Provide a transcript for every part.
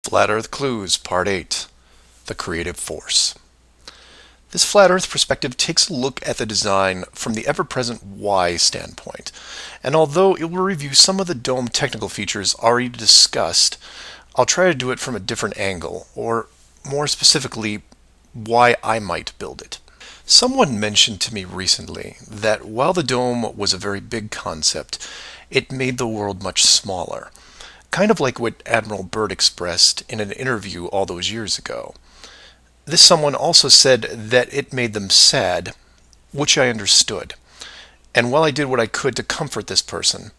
Flat Earth Clues, Part 8, The Creative Force. This Flat Earth perspective takes a look at the design from the ever-present why standpoint, and although it will review some of the dome technical features already discussed, I'll try to do it from a different angle, or more specifically, why I might build it. Someone mentioned to me recently that while the dome was a very big concept, it made the world much smaller. Kind of like what Admiral Byrd expressed in an interview all those years ago. This someone also said that it made them sad, which I understood. And while I did what I could to comfort this person,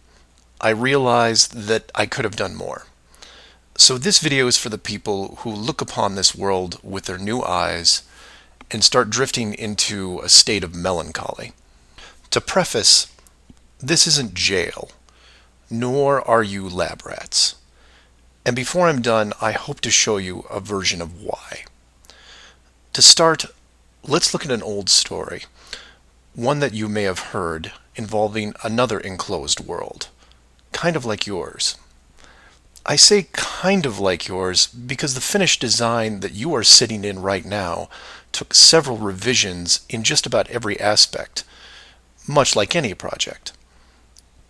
I realized that I could have done more. So this video is for the people who look upon this world with their new eyes and start drifting into a state of melancholy. To preface, this isn't jail, nor are you lab rats. And before I'm done, I hope to show you a version of why. To start, let's look at an old story, one that you may have heard, involving another enclosed world, kind of like yours. I say kind of like yours because the finished design that you are sitting in right now took several revisions in just about every aspect, much like any project.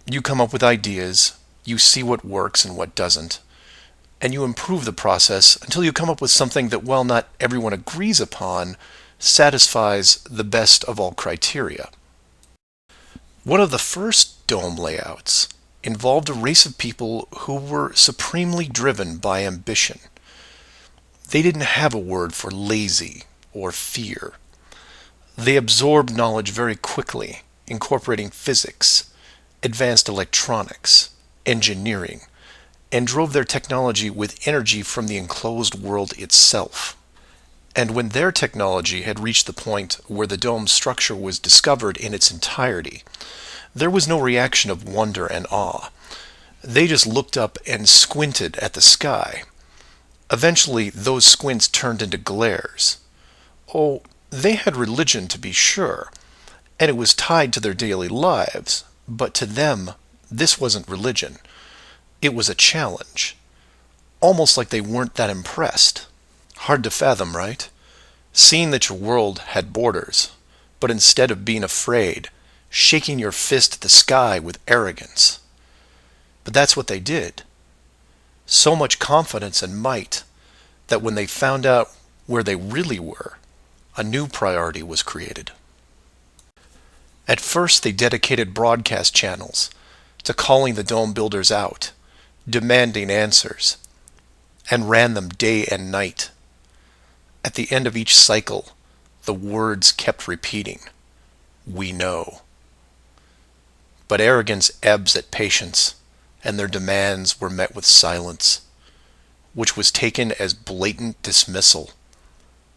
You come up with ideas, you see what works and what doesn't, and you improve the process until you come up with something that, while not everyone agrees upon, satisfies the best of all criteria. One of the first dome layouts involved a race of people who were supremely driven by ambition. They didn't have a word for lazy or fear. They absorbed knowledge very quickly, incorporating physics, advanced electronics, engineering, and drove their technology with energy from the enclosed world itself. And when their technology had reached the point where the dome structure was discovered in its entirety, there was no reaction of wonder and awe. They just looked up and squinted at the sky. Eventually, those squints turned into glares. Oh, they had religion to be sure, and it was tied to their daily lives, but to them, this wasn't religion. It was a challenge. Almost like they weren't that impressed. Hard to fathom, right? Seeing that your world had borders, but instead of being afraid, shaking your fist at the sky with arrogance. But that's what they did. So much confidence and might that when they found out where they really were, a new priority was created. At first, they dedicated broadcast channels to calling the dome builders out, demanding answers, and ran them day and night. At the end of each cycle, the words kept repeating, "We know." But arrogance ebbs at patience, and their demands were met with silence, which was taken as blatant dismissal.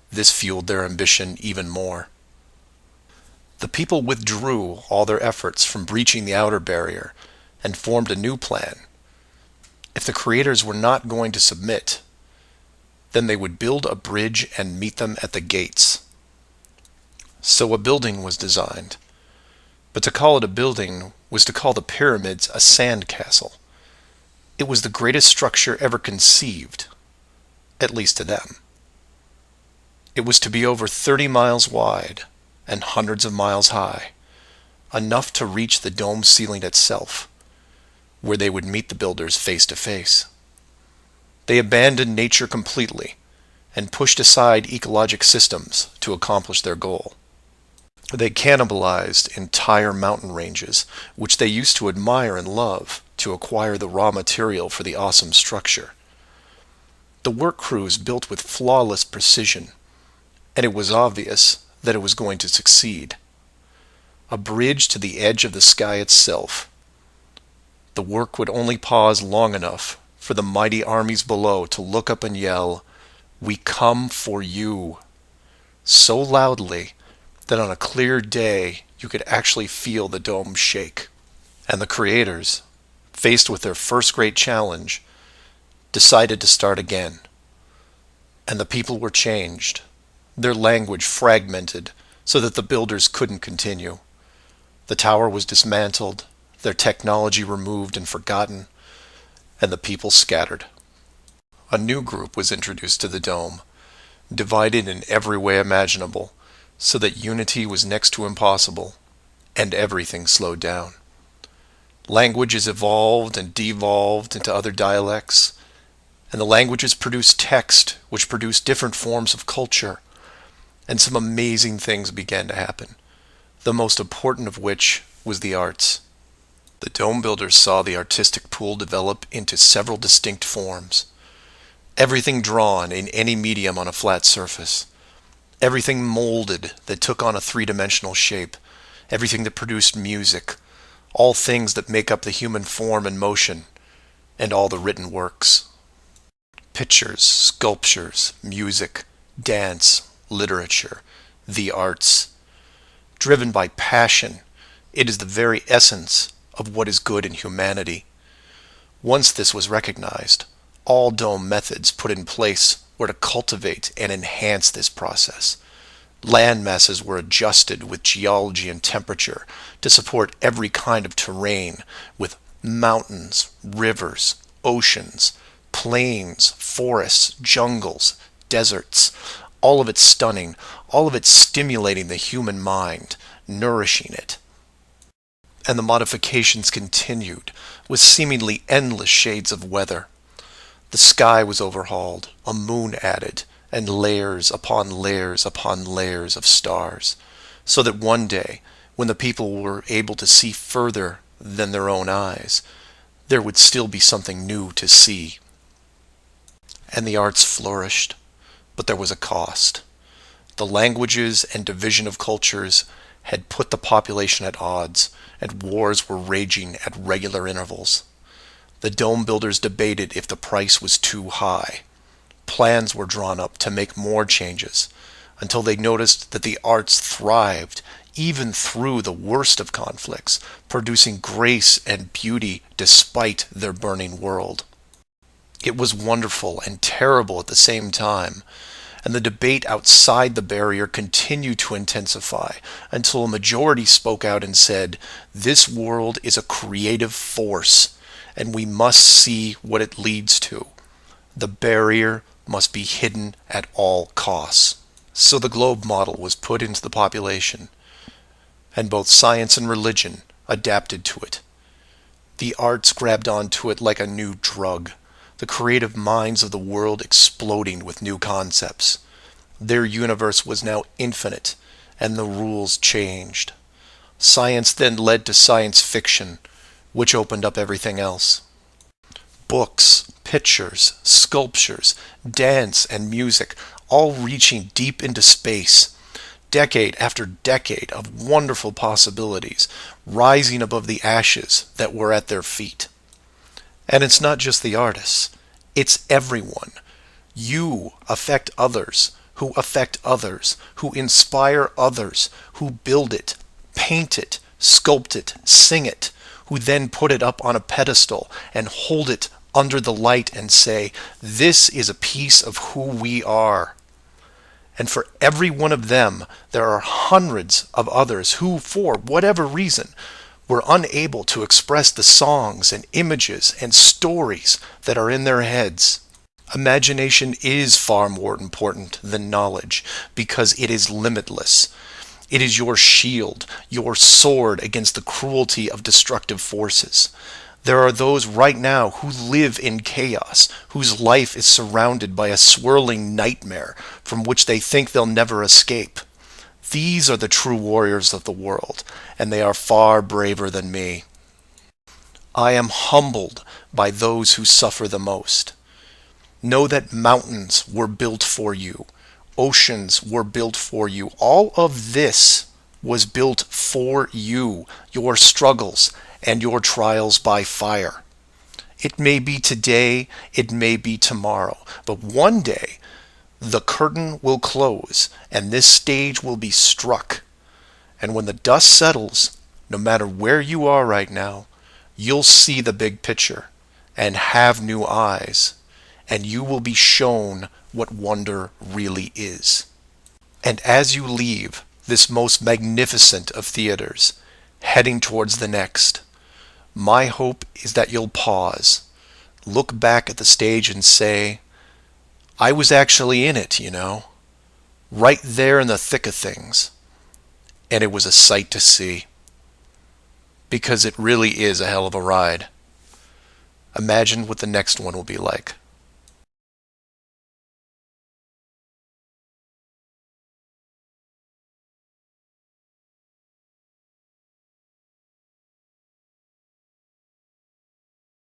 This fueled their ambition even more. The people withdrew all their efforts from breaching the outer barrier and formed a new plan. If the creators were not going to submit, then they would build a bridge and meet them at the gates. So a building was designed. But to call it a building was to call the pyramids a sand castle. It was the greatest structure ever conceived, at least to them. It was to be over 30 miles wide and hundreds of miles high, enough to reach the dome ceiling itself, where they would meet the builders face to face. They abandoned nature completely and pushed aside ecologic systems to accomplish their goal. They cannibalized entire mountain ranges, which they used to admire and love, to acquire the raw material for the awesome structure. The work crews built with flawless precision, and it was obvious that it was going to succeed. A bridge to the edge of the sky itself. The work would only pause long enough for the mighty armies below to look up and yell, "We come for you," so loudly that on a clear day you could actually feel the dome shake. And the creators, faced with their first great challenge, decided to start again. And the people were changed, their language fragmented so that the builders couldn't continue. The tower was dismantled, their technology removed and forgotten, and the people scattered. a new group was introduced to the dome, divided in every way imaginable, so that unity was next to impossible, and everything slowed down. Languages evolved and devolved into other dialects, and the languages produced text, which produced different forms of culture, and some amazing things began to happen, the most important of which was the arts. The dome builders saw the artistic pool develop into several distinct forms. Everything drawn in any medium on a flat surface. Everything molded that took on a three-dimensional shape. Everything that produced music. All things that make up the human form and motion. And all the written works. Pictures, sculptures, music, dance, literature, the arts. Driven by passion, it is the very essence of what is good in humanity. Once this was recognized, all dome methods put in place were to cultivate and enhance this process. Land masses were adjusted with geology and temperature to support every kind of terrain, with mountains, rivers, oceans, plains, forests, jungles, deserts, all of it stunning, all of it stimulating the human mind, nourishing it. And the modifications continued, with seemingly endless shades of weather. The sky was overhauled, a moon added, and layers upon layers upon layers of stars, so that one day, when the people were able to see further than their own eyes, there would still be something new to see. And the arts flourished, but there was a cost. The languages and division of cultures had put the population at odds, and wars were raging at regular intervals. The dome builders debated if the price was too high. Plans were drawn up to make more changes, until they noticed that the arts thrived even through the worst of conflicts, producing grace and beauty despite their burning world. It was wonderful and terrible at the same time, and the debate outside the barrier continued to intensify until a majority spoke out and said, "This world is a creative force, and we must see what it leads to. The barrier must be hidden at all costs." So the globe model was put into the population, and both science and religion adapted to it. The arts grabbed onto it like a new drug, the creative minds of the world exploding with new concepts. Their universe was now infinite, and the rules changed. Science then led to science fiction, which opened up everything else. Books, pictures, sculptures, dance, and music, all reaching deep into space. Decade after decade of wonderful possibilities, rising above the ashes that were at their feet. And it's not just the artists, it's everyone. You affect others, who affect others, who inspire others, who build it, paint it, sculpt it, sing it, who then put it up on a pedestal and hold it under the light and say, "This is a piece of who we are." And for every one of them, there are hundreds of others who, for whatever reason, were unable to express the songs and images and stories that are in their heads. Imagination is far more important than knowledge because it is limitless. It is your shield, your sword against the cruelty of destructive forces. There are those right now who live in chaos, whose life is surrounded by a swirling nightmare from which they think they'll never escape. These are the true warriors of the world, and they are far braver than me. I am humbled by those who suffer the most. Know that mountains were built for you. Oceans were built for you. All of this was built for you, your struggles and your trials by fire. It may be today, it may be tomorrow, but one day the curtain will close and this stage will be struck. And when the dust settles, no matter where you are right now, you'll see the big picture and have new eyes, and you will be shown what wonder really is. And as you leave this most magnificent of theaters, heading towards the next, my hope is that you'll pause, look back at the stage and say, I was actually in it, right there in the thick of things. And it was a sight to see, because it really is a hell of a ride. Imagine what the next one will be like.